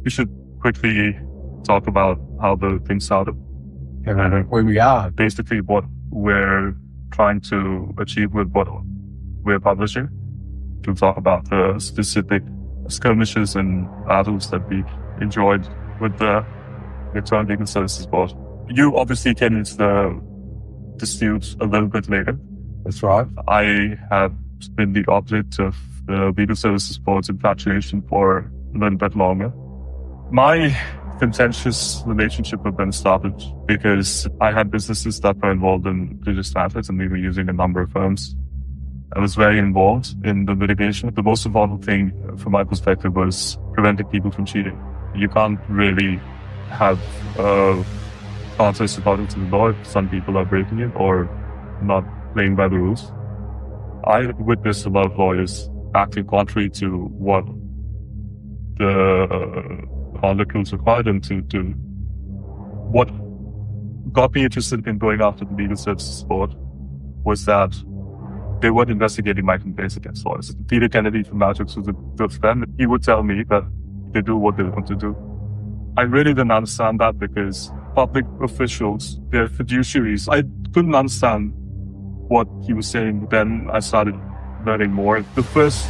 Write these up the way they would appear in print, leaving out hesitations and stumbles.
we should quickly talk about how the thing started. And where we are. Basically what we're trying to achieve with what we're publishing. To talk about the specific skirmishes and battles that we enjoyed with the Victorian Legal Services Board. You obviously came into the dispute a little bit later. That's right. I have been the object of the Legal Services Board's infatuation for a little bit longer. My contentious relationship with them started because I had businesses that were involved in religious matters, and we were using a number of firms. I was very involved in the litigation. The most important thing from my perspective was preventing people from cheating. You can't really have a contest according to the law if some people are breaking it or not playing by the rules. I witnessed a lot of lawyers acting contrary to what the conduct rules required them to do. What got me interested in going after the Legal Services Board was that they weren't investigating my complaints against lawyers. Peter Kennedy from Matrix was a good friend. He would tell me that they do what they want to do. I really didn't understand that because public officials, they're fiduciaries. I couldn't understand what he was saying. Then I started learning more. The first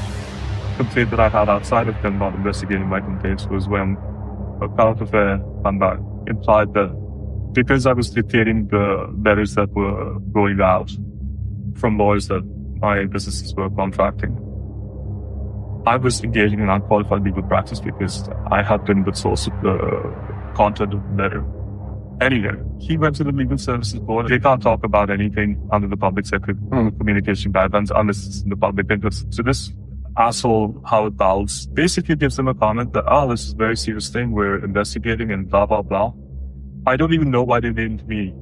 complaint that I had outside of them not investigating my complaints was when a current affair comeback implied that because I was dictating the letters that were going out from lawyers that my businesses were contracting, I was engaging in unqualified legal practice because I had been the source of the content of the letter. Anyway, he went to the Legal Services Board. They can't talk about anything under the public sector communication guidelines unless it's in the public interest. So this asshole, Howard Bowles, basically gives them a comment that, this is a very serious thing, we're investigating and blah, blah, blah. I don't even know why they named me.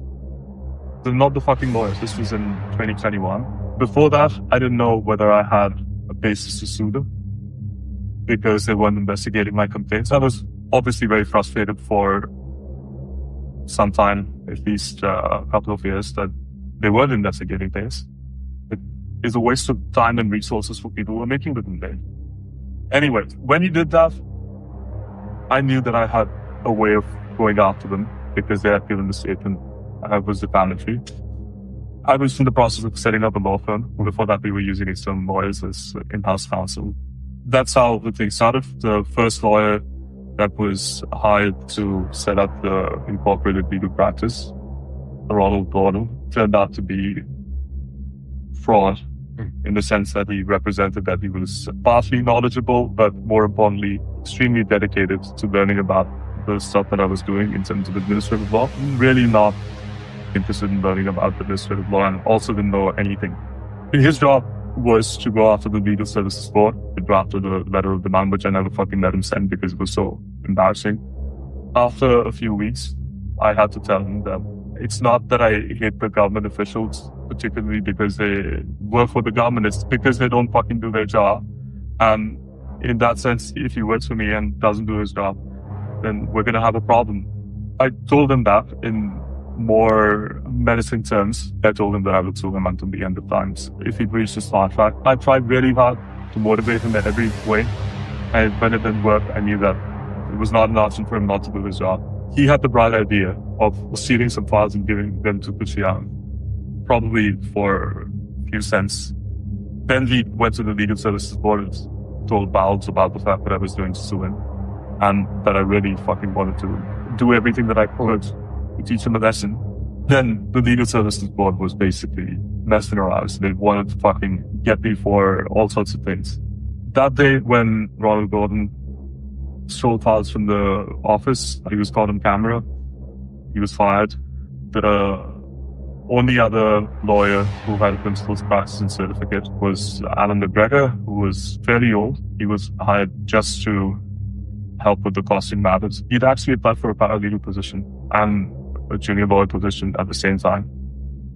They're not the fucking lawyers. This was in 2021. Before that, I didn't know whether I had a basis to sue them because they weren't investigating my complaints. I was obviously very frustrated for some time, at least a couple of years, that they weren't investigating things. It is a waste of time and resources for people who are making the complaint. Anyway, when he did that, I knew that I had a way of going after them because they had given the statement I was defamatory. I was in the process of setting up a law firm. Before that, we were using external lawyers as in-house counsel. That's how the thing started. The first lawyer that was hired to set up the incorporated legal practice, Ronald Gordon, turned out to be fraud in the sense that he represented that he was partly knowledgeable, but more importantly, extremely dedicated to learning about the stuff that I was doing in terms of administrative law. Really not interested in learning about the administrative law and also didn't know anything. His job was to go after the Legal Services Board. He drafted a letter of demand, which I never fucking let him send because it was so embarrassing. After a few weeks, I had to tell him that it's not that I hate the government officials, particularly because they work for the government. It's because they don't fucking do their job. And in that sense, if he works for me and doesn't do his job, then we're going to have a problem. I told him that in more menacing terms. I told him that I would sue him until the end of times if he breached his contract. I tried really hard to motivate him in every way. And when it didn't work, I knew that it was not an option for him not to do his job. He had the bright idea of stealing some files and giving them to Kuchian, probably for a few cents. Then he went to the Legal Services Board and told Bowles about the fact that I was doing to sue him and that I really fucking wanted to do everything that I could to teach him a lesson. Then the Legal Services Board was basically messing around. So they wanted to fucking get me for all sorts of things. That day when Ronald Gordon stole files from the office, he was caught on camera. He was fired. The only other lawyer who had a principal's practice and certificate was Alan McGregor, who was fairly old. He was hired just to help with the costing matters. He'd actually applied for a paralegal position and a junior lawyer position at the same time.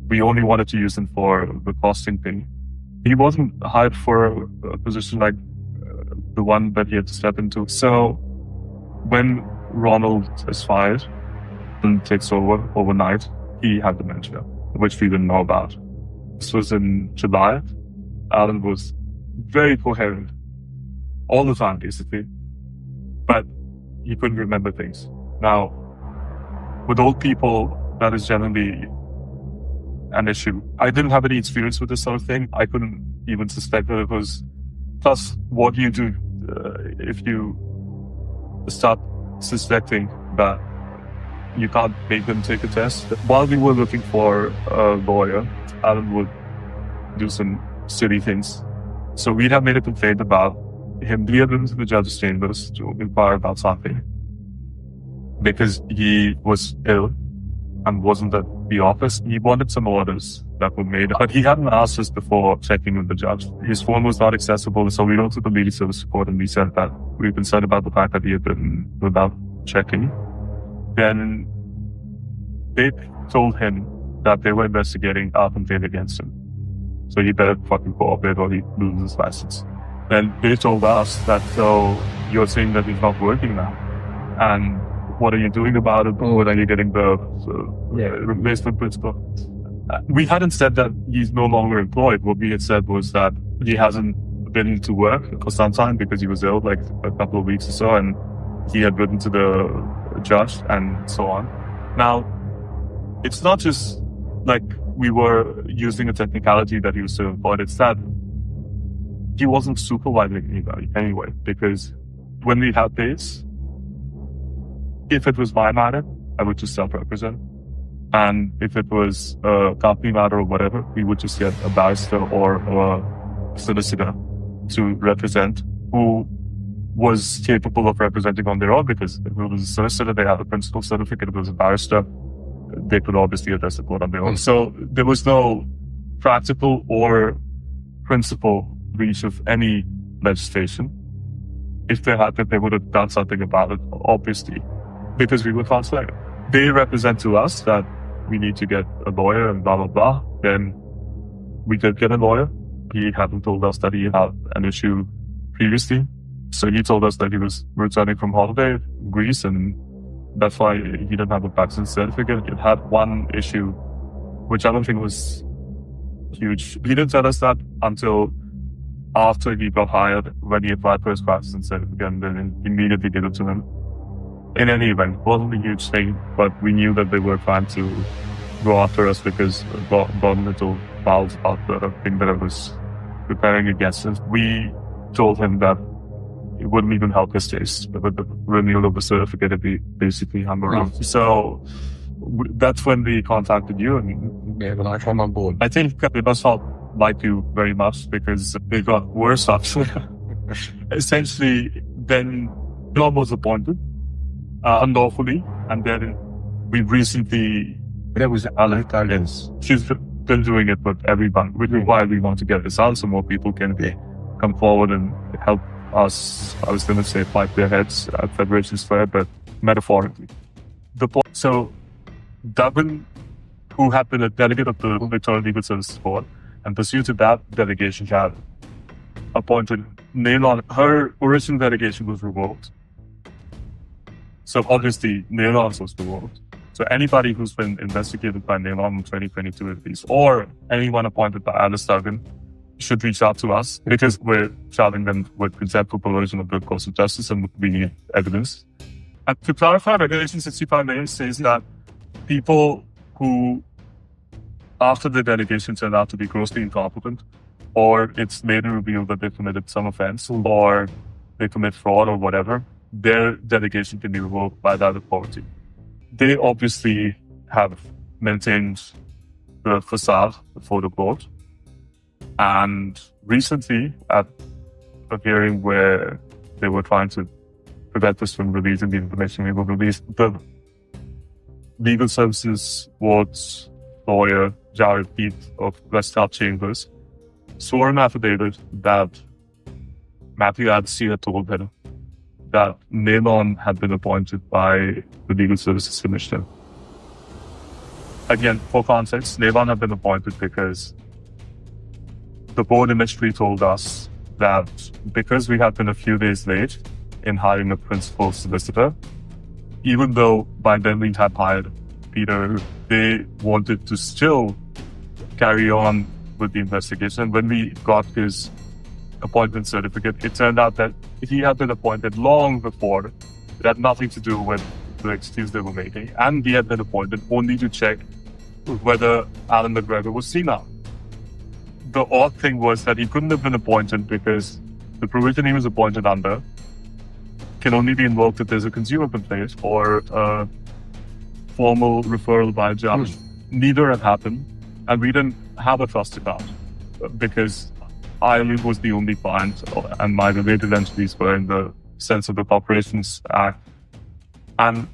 We only wanted to use him for the costing thing. He wasn't hired for a position like the one that he had to step into. So when Ronald is fired and takes over overnight, he had dementia, which we didn't know about. This was in July. Alan was very coherent all the time, basically. But he couldn't remember things. Now, with old people, that is generally an issue. I didn't have any experience with this sort of thing. I couldn't even suspect that it was. Plus, what do you do if you start suspecting that you can't make them take a test? While we were looking for a lawyer, Alan would do some silly things. So we'd have made a complaint about him. We had been to the judge's chambers to inquire about something because he was ill and wasn't at the office. He wanted some orders that were made, but he hadn't asked us before checking with the judge. His phone was not accessible, so we wrote to the legal service report and we said that we were concerned about the fact that he had been without checking. Then they told him that they were investigating our complaint against him. So he better fucking cooperate or he loses his license. Then they told us that, so you're saying that he's not working now. And what are you doing about it? When are you getting the replacement principal? We hadn't said that he's no longer employed. What we had said was that he hasn't been to work for some time because he was ill, like a couple of weeks or so, and he had written to the judge and so on. Now, it's not just like we were using a technicality that he was still employed. It's that he wasn't supervising anybody anyway, because when we had this, if it was my matter, I would just self-represent. And if it was a company matter or whatever, we would just get a barrister or a solicitor to represent who was capable of representing on their own, because if it was a solicitor, they had a principal certificate. If it was a barrister, they could obviously address the court on their own. So there was no practical or principal breach of any legislation. If they had, they would have done something about it, obviously, because we were transparent. They represent to us that we need to get a lawyer and blah, blah, blah. Then we did get a lawyer. He hadn't told us that he had an issue previously. So he told us that he was returning from holiday in Greece, and that's why he didn't have a vaccine certificate. It had one issue, which I don't think was huge. He didn't tell us that until after he got hired, when he applied for his vaccine certificate, and then immediately gave it to him. In any event, it wasn't a huge thing, but we knew that they were trying to go after us because Gordon little files about the thing that I was preparing against us. We told him that it wouldn't even help his case with the renewal of the certificate if he basically hung around. So that's when we contacted you, and Yeah, when I come on board. I think they must not like you very much because they got worse after. Essentially, then John was appointed unlawfully, and then we recently. That was allege. She's been doing it with everyone, which is why we want to get this out so more people can come forward and help us. I was going to say fight their heads at Fabrication Square, but metaphorically. So Dublin, who had been a delegate of the Victorian Legal Services Board, and pursuant to that delegation, had appointed Nailon. Her original delegation was revoked. So obviously, Nailon's was revoked. So anybody who's been investigated by Nailon in 2022 at least, or anyone appointed by Alice Duggan, should reach out to us because we're charging them with contempt for perversion of the course of justice and we need evidence. And to clarify, Regulation 65A says that people who, after the delegation turned out to be grossly incompetent, or it's later revealed that they committed some offense, or they commit fraud or whatever, their delegation can be revoked by that authority. They obviously have maintained the facade before the court. And recently, at a hearing where they were trying to prevent us from releasing the information we will release, the Legal Services Board's lawyer, Jared Heath of Westall Chambers, swore an affidavit that Matthew Addisy had told him that Nailon had been appointed by the Legal Services Commissioner. Again, for context, Nailon had been appointed because the board initially told us that because we had been a few days late in hiring a principal solicitor, even though by then we had hired Peter, they wanted to still carry on with the investigation. When we got his appointment certificate, it turned out that he had been appointed long before It had nothing to do with the excuse they were making. And he had been appointed only to check whether Alan McGregor was senile. The odd thing was that he couldn't have been appointed because the provision he was appointed under can only be invoked if there's a consumer complaint or a formal referral by a judge. Neither had happened, and we didn't have a trust account because I was the only client and my related entities were in the sense of the Corporations Act, and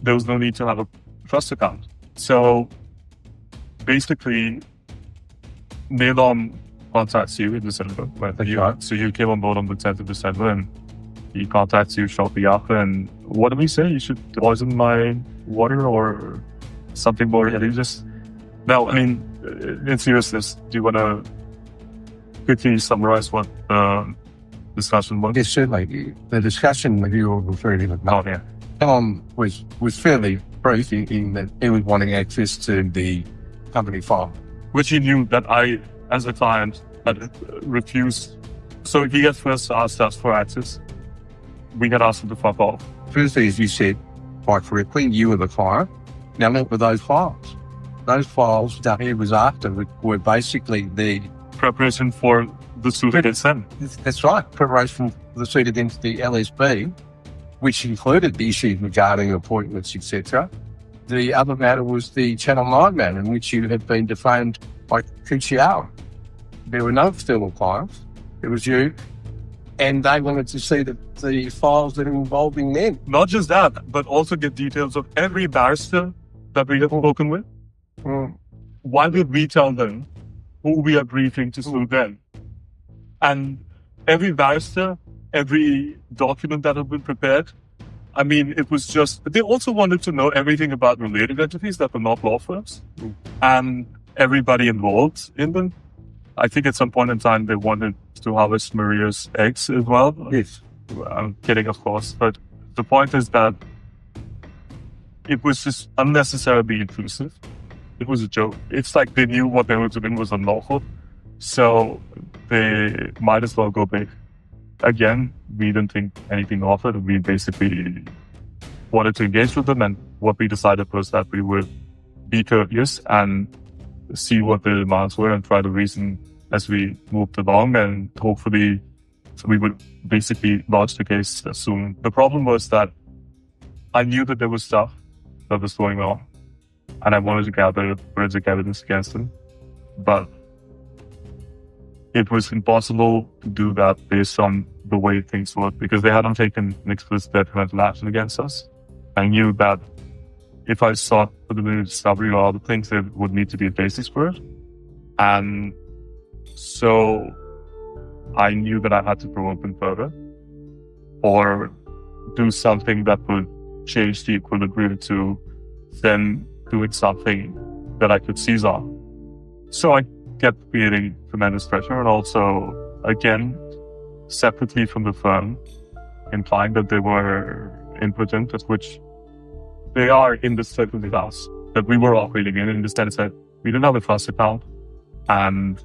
there was no need to have a trust account. So basically, Neilon contacts you in December. So you came on board on the 10th of December, and he contacts you shortly after. And what did we say? You should poison my water or something more religious? Now, I mean, in seriousness, do you want to quickly summarize what the discussion was? Yes, certainly. The discussion that you were referring to was fairly brief in that he was wanting access to the company file, which he knew that I, as a client, had refused. So he had first asked us for access. We had asked him to fuck off. Firstly, as you said quite correctly, you were the client. Now, what were those files? Those files that he was after were basically the preparation for the suit against them. That's right, preparation for the suit against the LSB, which included the issues regarding appointments, etc. The other matter was the Channel 9 matter in which you had been defamed by QCR. There were no external clients. It was you. And they wanted to see the files that are involving them. Not just that, but also get details of every barrister that we have spoken with. Why did we tell them who we are briefing to sue them? And every barrister, every document that had been prepared, I mean, it was just, they also wanted to know everything about related entities that were not law firms and everybody involved in them. I think at some point in time, they wanted to harvest Maria's eggs as well. Yes. I'm kidding, of course. But the point is that it was just unnecessarily intrusive. It was a joke. It's like they knew what they were doing was unlawful. So they might as well go big. Again, we didn't think anything of it. We basically wanted to engage with them. And what we decided was that we would be courteous and see what the demands were and try to reason as we moved along. And hopefully we would basically launch the case soon. The problem was that I knew that there was stuff that was going on, and I wanted to gather forensic evidence against them. But it was impossible to do that based on the way things worked because they hadn't taken an explicit detrimental action against us. I knew that if I sought preliminary discovery or other things, there would need to be a basis for it. And so I knew that I had to probe them further or do something that would change the equilibrium to then doing something that I could seize on. So I kept creating tremendous pressure and also, again, separately from the firm, implying that they were impotent, at which they are in the circumstance that we were operating in the sense that we didn't have a trust account and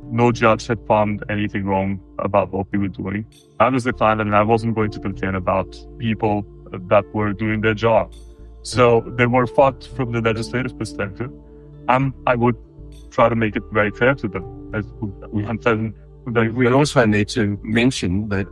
no judge had found anything wrong about what we were doing. I was the client and I wasn't going to complain about people that were doing their job. So they were fucked from the legislative perspective. And I would try to make it very clear to them. We also need to mention that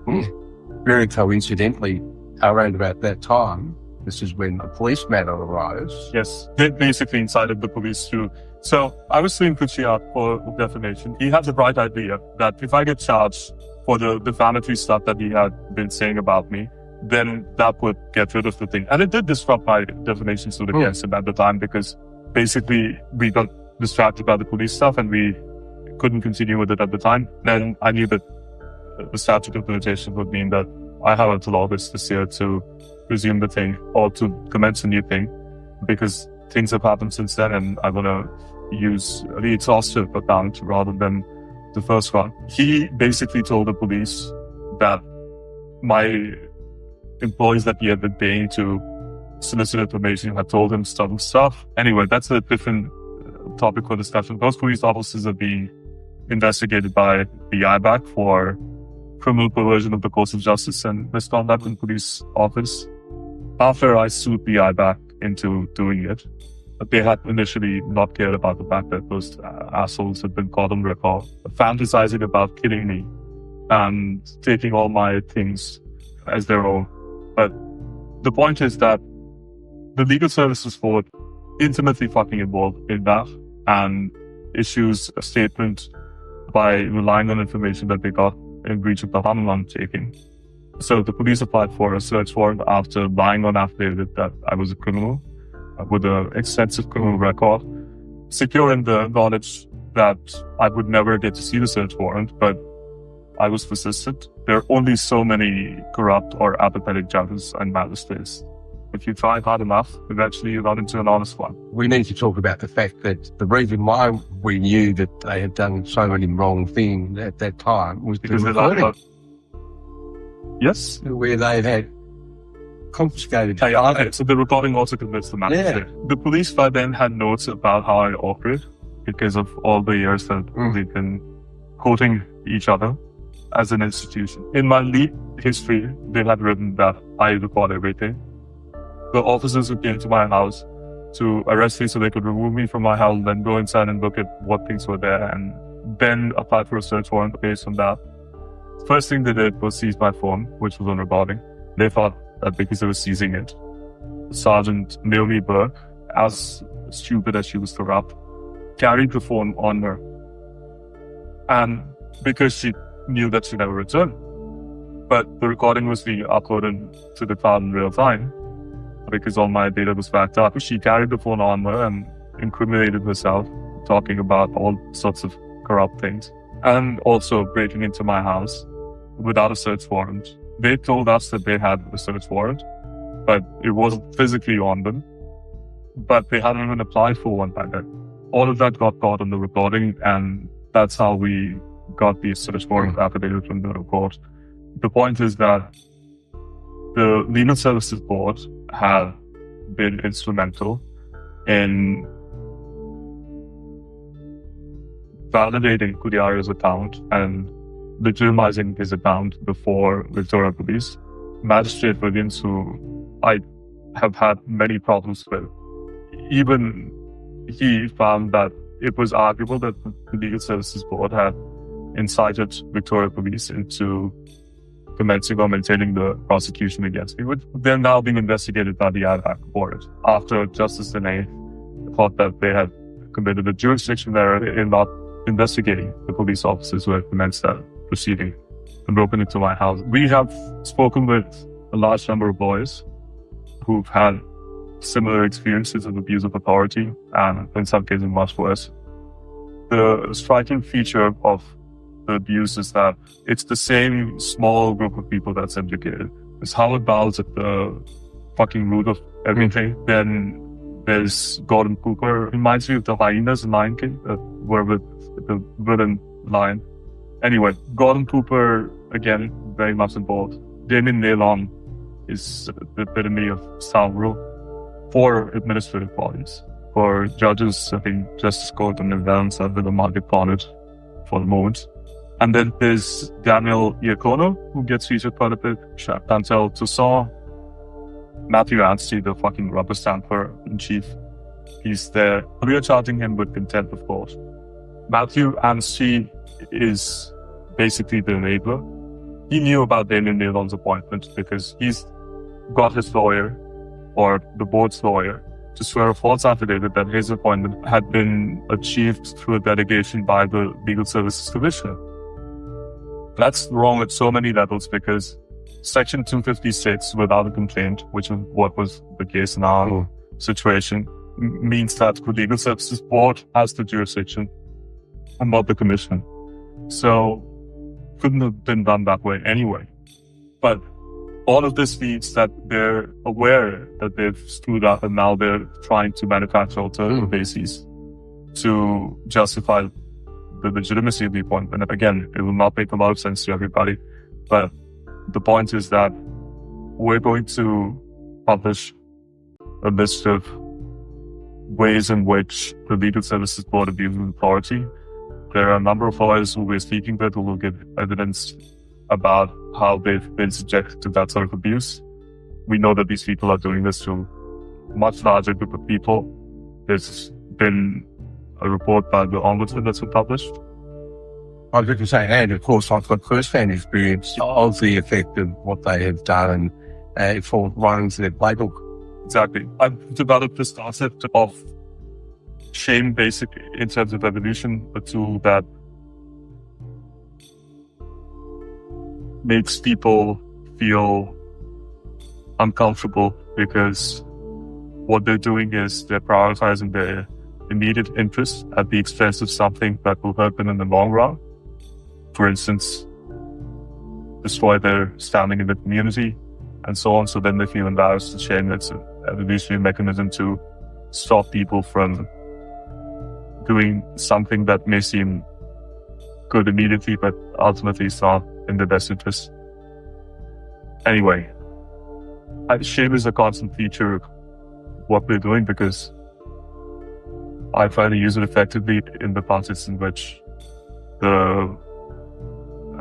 very coincidentally, around about that time, this is when the police matter arose. Yes, they basically incited the police too. So I was suing Kuchiyat for defamation. He had the bright idea that if I get charged for the defamatory stuff that he had been saying about me, then that would get rid of the thing. And it did disrupt my defamation suit against him at the time because basically we got distracted by the police stuff and we couldn't continue with it at the time. Then I knew that the statute of limitations would mean that I have until August this year to resume the thing or to commence a new thing because things have happened since then and I want to use the exhaustive account rather than the first one. He basically told the police that my employees that he had been paying to solicit information had told him stuff. Anyway, that's a different topic for discussion. Those police officers are being investigated by the IBAC for criminal perversion of the course of justice and misconduct in police office. After I sued BI back into doing it, they had initially not cared about the fact that those assholes had been caught on record, fantasizing about killing me and taking all my things as their own. But the point is that the Legal Services Board intimately fucking involved in that and issues a statement by relying on information that they got in breach of the harm undertaking. So the police applied for a search warrant after lying on affidavit that I was a criminal with an extensive criminal record, securing the knowledge that I would never get to see the search warrant, but I was persistent. There are only so many corrupt or apathetic judges and magistrates. If you try hard enough, eventually you run into an honest one. We need to talk about the fact that the reason why we knew that they had done so many wrong things at that time was because the they lied recording, about. Yes. where they had confiscated. So the recording also convinced the magistrate. Yeah. The police by then had notes about how I operate because of all the years that we've been quoting each other as an institution. In my lead history, they had written that I record everything. The officers who came to my house to arrest me so they could remove me from my house, then go inside and look at what things were there, and then apply for a search warrant based on that. First thing they did was seize my phone, which was on recording. They thought that because they were seizing it, Sergeant Naomi Burke, as stupid as she was corrupt, carried the phone on her. And because she knew that she never returned. But the recording was being uploaded to the cloud in real time because all my data was backed up. She carried the phone on her and incriminated herself, talking about all sorts of corrupt things, and also breaking into my house without a search warrant. They told us that they had a search warrant, but it wasn't physically on them. But they hadn't even applied for one by then. All of that got caught on the recording, and that's how we got the search warrant affidavit from the court. The point is that the Legal Services Board had been instrumental in validating Kudiara's account and legitimizing his account before Victoria Police. Magistrate Williams, who I have had many problems with, even he found that it was arguable that the Legal Services Board had incited Victoria Police into commencing or maintaining the prosecution against me. They're now being investigated by the ad hoc board after Justice Dene thought that they had committed a jurisdiction error in not investigating the police officers who had commenced that proceeding and broken into my house. We have spoken with a large number of boys who've had similar experiences of abuse of authority, and in some cases much worse. The striking feature of the abuse is that it's the same small group of people that's implicated. It's Howard Bowles at the fucking root of everything. Then there's Gordon Cooper. Reminds me of the hyenas in Lion King, were with the villain lion. Anyway, Gordon Cooper, again, very much involved. Damien Nailon is the epitome of sound rule for administrative bodies. For judges, I think Justice Court and Evans have been a market on it for the moment. And then there's Daniel Iacono, who gets featured quite a bit, Chantal Toussaint, Matthew Anstey, the fucking rubber stamper in chief. He's there. We are charging him with contempt, of course. Matthew Anstey is basically the enabler. He knew about Damien Nailon's appointment because he's got his lawyer, or the board's lawyer, to swear a false affidavit that his appointment had been achieved through a delegation by the Legal Services Commissioner. That's wrong at so many levels because Section 256, without a complaint, which is what was the case in our situation, means that the Legal Services Board has the jurisdiction and not the Commission. So, couldn't have been done that way anyway. But all of this means that they're aware that they've screwed up and now they're trying to manufacture alternative bases to justify the legitimacy of the appointment. And again, it will not make a lot of sense to everybody, but the point is that we're going to publish a list of ways in which the Legal Services Board abuses authority. There are a number of lawyers who we're speaking with who will give evidence about how they've been subjected to that sort of abuse. We know that these people are doing this to a much larger group of people. There's been a report by the Ombudsman that's been published. I was going to say, and of course, I've got first-hand experience of the effect of what they have done for running their playbook. Exactly. I've developed this concept of shame, basically, in terms of evolution, a tool that makes people feel uncomfortable because what they're doing is they're prioritizing their immediate interests at the expense of something that will hurt them in the long run. For instance, destroy their standing in the community and so on. So then they feel embarrassed and shame. It's an evolutionary mechanism to stop people from doing something that may seem good immediately, but ultimately it's not in their best interest. Anyway, shame is a constant feature of what we're doing because I try to use it effectively in the context in which the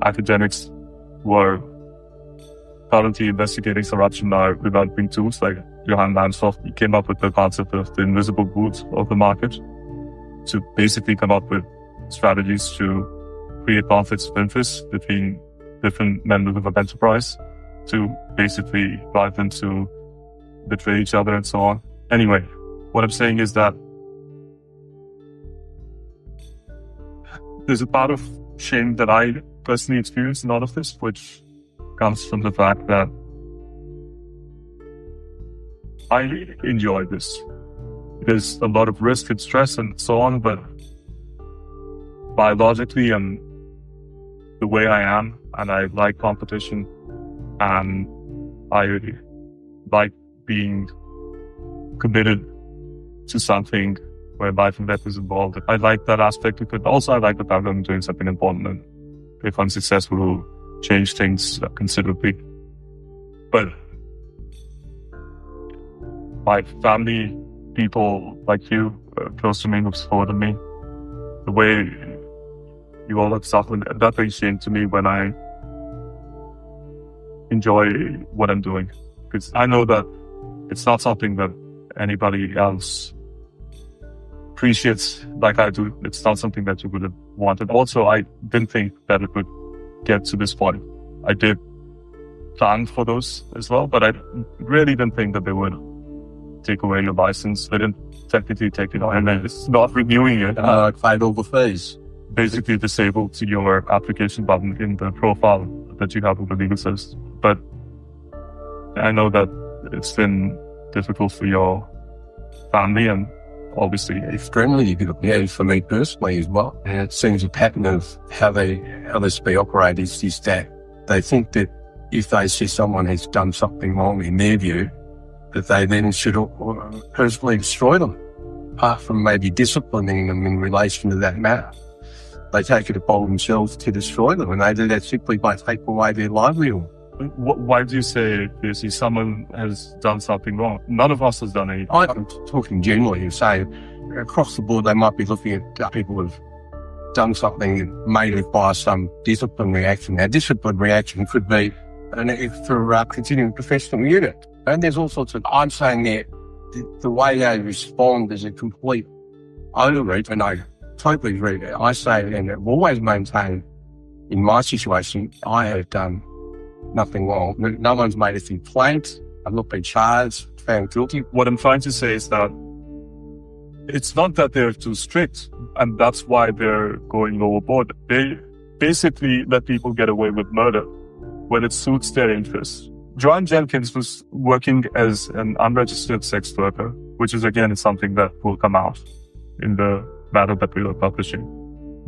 academics who are currently investigating corruption are developing tools. Like Johan Lansdorff, he came up with the concept of the invisible good of the market to basically come up with strategies to create conflicts of interest between different members of an enterprise to basically drive them to betray each other and so on. Anyway, what I'm saying is that there's a part of shame that I personally experience in all of this, which comes from the fact that I enjoy this. There's a lot of risk and stress and so on, but biologically and the way I am, and I like competition, and I like being committed to something where life and death is involved. I like that aspect of it. Also, I like the fact that I'm doing something important, and if I'm successful, will change things considerably. But my family, people like you, close to me, who've supported me, the way you all have suffered, that brings shame to me when I enjoy what I'm doing. Because I know that it's not something that anybody else appreciates like I do. It's not something that you would have wanted. Also, I didn't think that it would get to this point. I did plan for those as well, but I really didn't think that they would take away your license. They didn't technically take it away, and then it's not renewing it. Paid all the fees. Basically disabled to your application button in the profile that you have with the legal service. But I know that it's been difficult for your family and obviously extremely difficult. Yeah, for me personally as well. And it seems a pattern of how they LSB operate is that they think that if they see someone has done something wrong in their view, that they then should personally destroy them, apart from maybe disciplining them in relation to that matter. They take it upon themselves to destroy them, and they do that simply by taking away their livelihood. Why do you say this? If someone has done something wrong, none of us has done anything. I'm talking generally. You say across the board, they might be looking at people who've done something that may require some disciplinary action. Now, disciplinary action could be for continuing professional unit, and there's all sorts of. I'm saying that the way they respond is a complete overreach, and I totally agree. I say, and I've always maintained, in my situation, I have done nothing wrong. No one's made a complaint. I've not been charged, found guilty. What I'm trying to say is that it's not that they're too strict, and that's why they're going overboard. They basically let people get away with murder when it suits their interests. Joanne Jenkins was working as an unregistered sex worker, which is, again, something that will come out in the matter that we are publishing.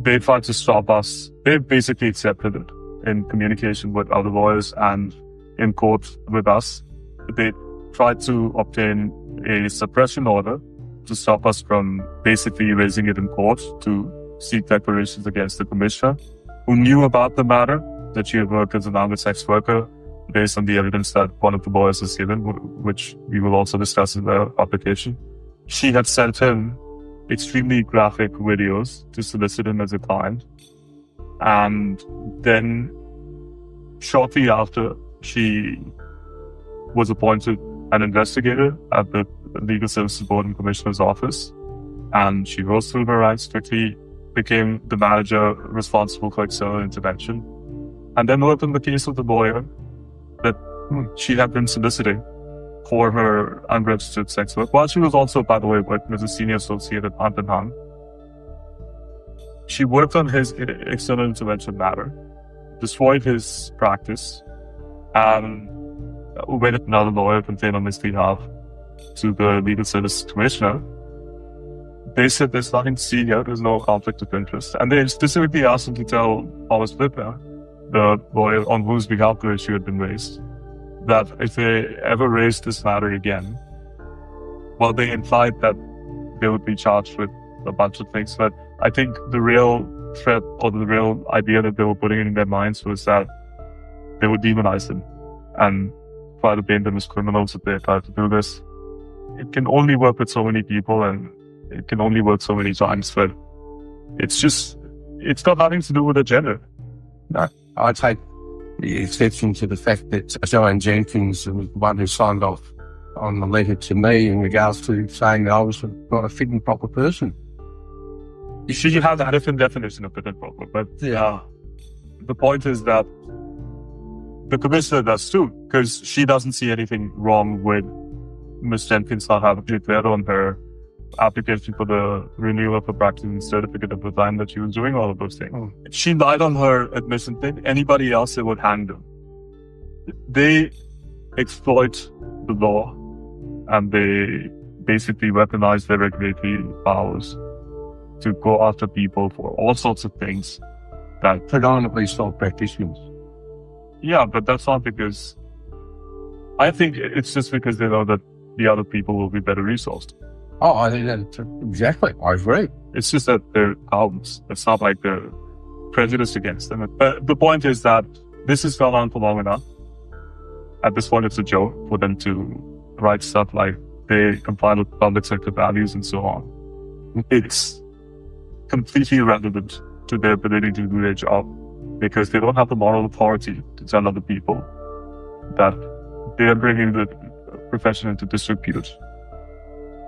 They tried to stop us. They basically accepted it in communication with other lawyers and in court with us. They tried to obtain a suppression order to stop us from basically raising it in court to seek declarations against the commissioner, who knew about the matter, that she had worked as an armed sex worker, based on the evidence that one of the lawyers has given, which we will also discuss in the application. She had sent him extremely graphic videos to solicit him as a client. And then shortly after she was appointed an investigator at the Legal Services Board and Commissioner's Office, and she rose through her ranks, quickly became the manager responsible for external intervention, and then worked on the case of the lawyer that she had been soliciting for her unregistered sex work, while she was also, by the way, working as a senior associate at Hunt & Hung. She worked on his external intervention matter, destroyed his practice, and went another lawyer complained on his behalf to the Legal Services Commissioner. They said there's nothing to see here, there's no conflict of interest. And they specifically asked him to tell Thomas Whitmer, the lawyer on whose behalf the issue had been raised, that if they ever raised this matter again, well, they implied that they would be charged with a bunch of things. But I think the real threat or the real idea that they were putting in their minds was that they would demonize them and try to paint them as criminals if they try to do this. It can only work with so many people and it can only work so many times, but it's got nothing to do with the gender. No, I take the exception to the fact that Joanne Jenkins was the one who signed off on the letter to me in regards to saying that I was not a fit and proper person. You should have a different definition of fit and proper, but the point is that the commissioner does too, because she doesn't see anything wrong with Ms. Jenkins not having declared on her application for the renewal of her practicing certificate at the time that she was doing all of those things. She lied on her admission thing. Anybody else, they would hang them. They exploit the law and they basically weaponize their regulatory powers to go after people for all sorts of things that predominantly self-practitioners. Yeah, but that's not because... I think it's just because they know that the other people will be better resourced. Oh, I think that's exactly. I agree. It's just that they're cowards. It's not like they're prejudiced against them. But the point is that this has gone on for long enough. At this point, it's a joke for them to write stuff like they comply with public sector values and so on. It's completely irrelevant to their ability to do their job because they don't have the moral authority to tell other people that they're bringing the profession into disrepute.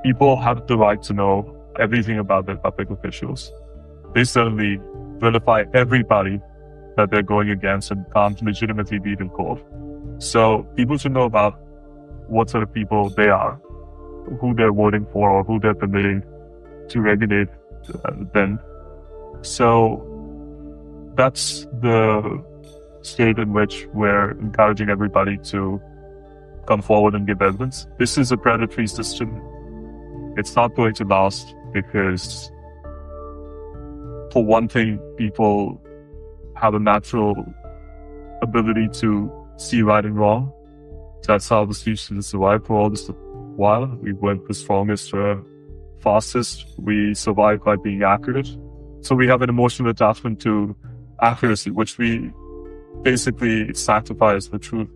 People have the right to know everything about their public officials. They certainly vilify everybody that they're going against and can't legitimately beat in court. So people should know about what sort of people they are, who they're voting for or who they're permitting to regulate them. So that's the state in which we're encouraging everybody to come forward and give evidence. This is a predatory system. It's not going to last because, for one thing, people have a natural ability to see right and wrong. That's how the species has survived for all this while. We weren't the strongest or fastest. We survived by being accurate. So we have an emotional attachment to accuracy, which we basically sacrifice the truth.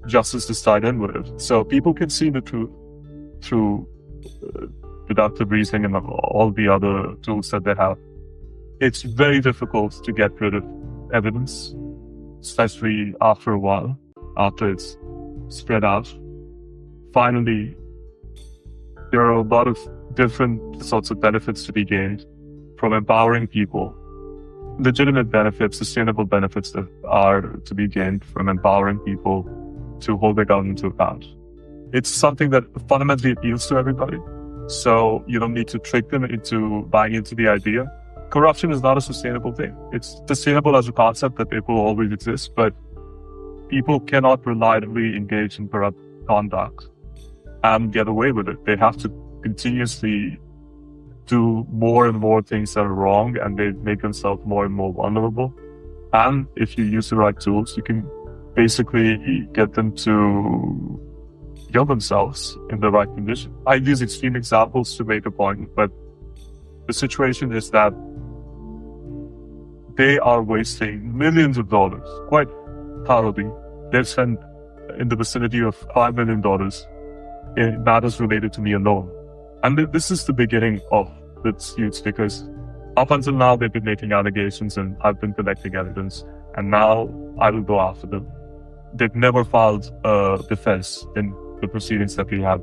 Justice is tied in with it. So people can see the truth through deductive reasoning and all the other tools that they have. It's very difficult to get rid of evidence, especially after a while, after it's spread out. Finally, there are a lot of different sorts of benefits to be gained from empowering people. Legitimate benefits, sustainable benefits that are to be gained from empowering people to hold their government to account. It's something that fundamentally appeals to everybody. So you don't need to trick them into buying into the idea. Corruption is not a sustainable thing. It's sustainable as a concept that it will always exist, but people cannot reliably engage in corrupt conduct and get away with it. They have to continuously do more and more things that are wrong, and they make themselves more and more vulnerable. And if you use the right tools, you can basically get them to kill themselves in the right condition. I use extreme examples to make a point, but the situation is that they are wasting millions of dollars, quite thoroughly. They've spent in the vicinity of $5 million in matters related to me alone. And this is the beginning of the disputes, because up until now, they've been making allegations and I've been collecting evidence. and now I will go after them. They've never filed a defense in the proceedings that we have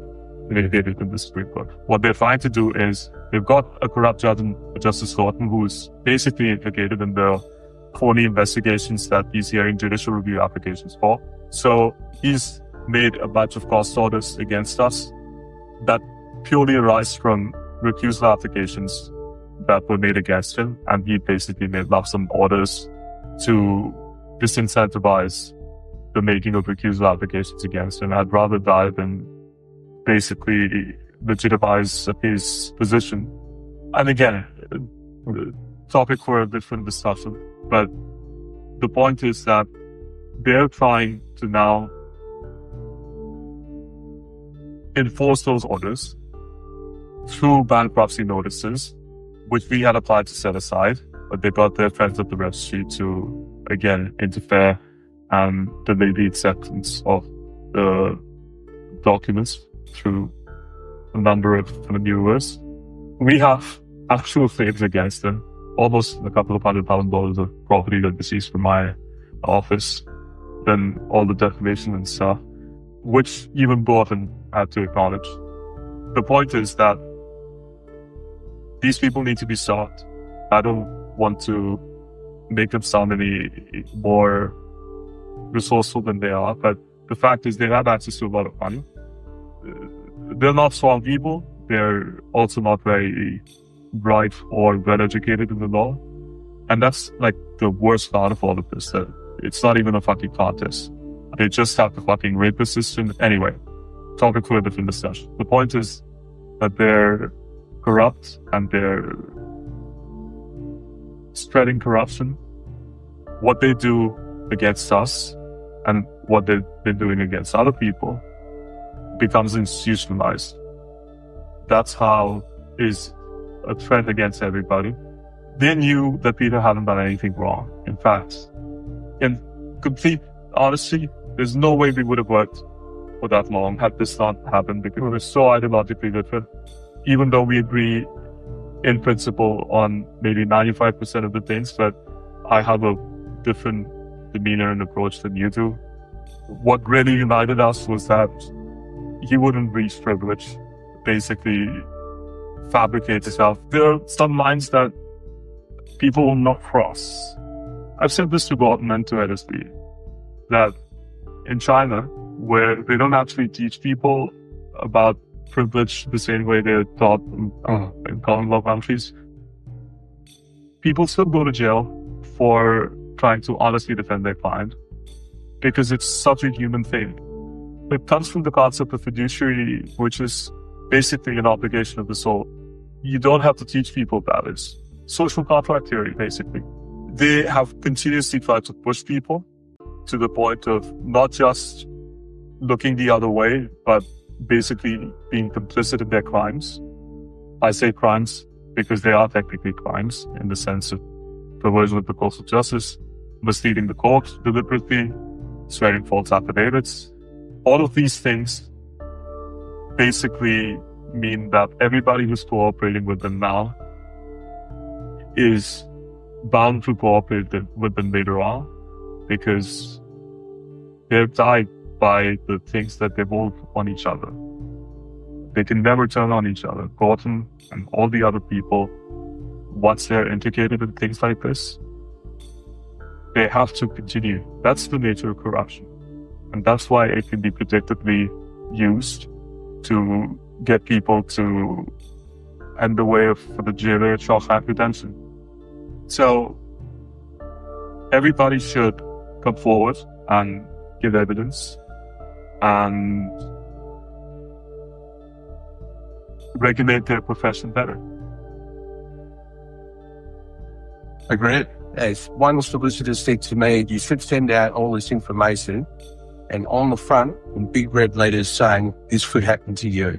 litigated in the Supreme Court. What they're trying to do is, they've got a corrupt judge in Justice Thornton who's basically implicated in the phony investigations that he's hearing judicial review applications for. So he's made a bunch of cost orders against us that purely arise from recusal applications that were made against him, and he basically made some orders to disincentivize the making of recusal applications against him. I'd rather die than basically legitimize his position. And again, topic for a different discussion, but the point is that they're trying to now enforce those orders through bankruptcy notices, which we had applied to set aside, but they got their friends at the registry to, again, interfere and delay the acceptance of the documents through a number of maneuvers. We have actual claims against them, almost a couple of $100,000 of property that was seized from my office, then all the defamation and stuff, which even Gordon had to acknowledge. The point is that these people need to be sought. I don't want to make them sound any more resourceful than they are, but the fact is they have access to a lot of money. They're not strong people. They're also not very bright or well-educated in the law. And that's like the worst part of all of this, that it's not even a fucking contest. They just have the fucking rapist system. Anyway, topic for a different discussion. The point is that they're corrupt and they're spreading corruption. What they do against us and what they've been doing against other people becomes institutionalized. That's how is a threat against everybody. They knew that Peter hadn't done anything wrong. In fact, in complete honesty, there's no way we would have worked for that long had this not happened, because we're so ideologically different. Even though we agree in principle on maybe 95% of the things, but I have a different demeanor and approach than you do. What really united us was that he wouldn't reach privilege, basically fabricate himself. There are some lines that people will not cross. I've said this to Gordon and to LSB, that in China, where they don't actually teach people about privilege the same way they're taught in common law countries, people still go to jail for trying to honestly defend their client, because it's such a human thing. It comes from the concept of fiduciary, which is basically an obligation of the soul. You don't have to teach people that. It's social contract theory, basically. They have continuously tried to push people to the point of not just looking the other way, but basically being complicit in their crimes. I say crimes because they are technically crimes in the sense of perversion of the course of justice, misleading the court deliberately, swearing false affidavits. All of these things basically mean that everybody who's cooperating with them now is bound to cooperate with them later on, because they're tied by the things that they vote on each other. They can never turn on each other. Gordon and all the other people, once they're implicated in things like this, they have to continue. That's the nature of corruption. And that's why it can be predictably used to get people to end the way for the jailer shawshank redemption. So everybody should come forward and give evidence and regulate their profession better. Agreed. As one solicitor said to me, you should send out all this information and on the front in big red letters saying this could happen to you.